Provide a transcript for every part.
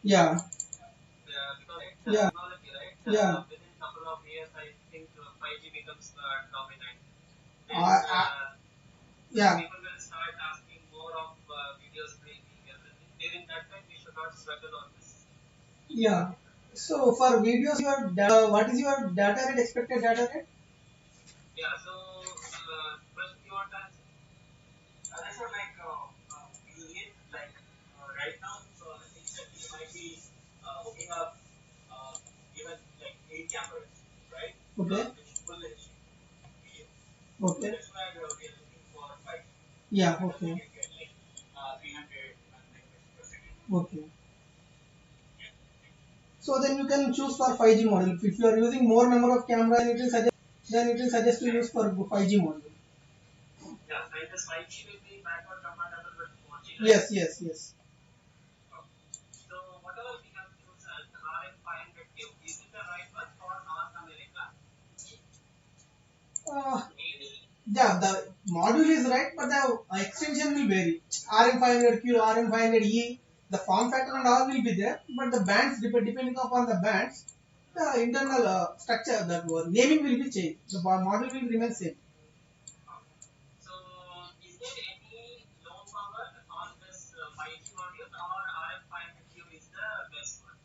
Yeah. Yeah. Yeah. Within a couple of years, I think 5G becomes dominant. Yeah. People will start asking more of videos playing everything. During that time, we should not struggle on this. Yeah. So for videos, what is your data rate, expected data rate? Yeah. So question you want to answer? That's what you need right now. So I think that you might be hooking up even like 8 cameras, right? Okay. Which full HD video. Okay. That's why we are looking for 5G. Yeah. Okay. You get like 300 megabits per second. Okay. So then you can choose for 5G model. If you are using more number of cameras, then it will suggest to use for 5G model. Yeah, like this 5G will be backward compatible with 4G, right? Yes, yes, yes. So whatever we have chosen, RM500Q, is it the right one for North America? Yeah, the module is right, but the extension will vary. RM500Q, RM500E, the form factor and all will be there, but the bands, depending upon the bands, the internal structure, the naming will be changed. The module will remain same. So is there any low power on this 5G module or RM500Q is the best one?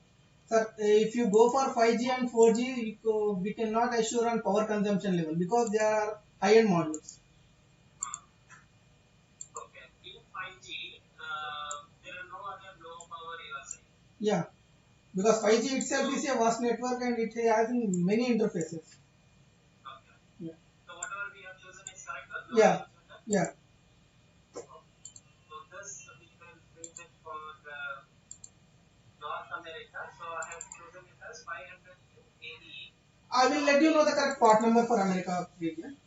Sir, if you go for 5G and 4G, we cannot assure on power consumption level because they are high-end modules. Okay. In 5G, there are no other low power you are saying. Yeah, because 5G itself is a vast network and it has many interfaces. Okay. Yeah. So whatever we have chosen is correct. Yeah. Yeah. So this we can bring it for the North America. So I have chosen it as 500 AE. I will let you know the correct part number for America region.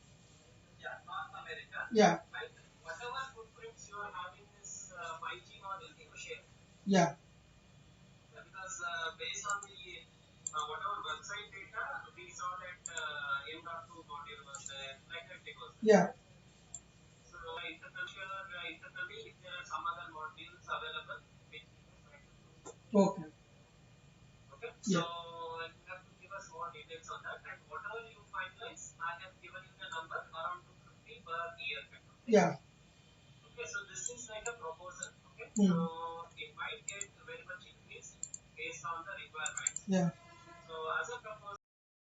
Yeah, North America. Yeah. Right. Whatever footprints you are having this 5G model, you share. Yeah. Because based on the whatever website data, we saw that M.2 module was there, like that it was there. Yeah. So internally, if there are some other modules available, which we can try to use. Okay. Okay. Yeah. So you have to give us more details on that, and whatever you finalize, I have given you the number around 250 per year. Okay? Yeah. Okay. So this is like a proposal. Okay. Hmm. So it might get very much increased based on the requirements. Yeah.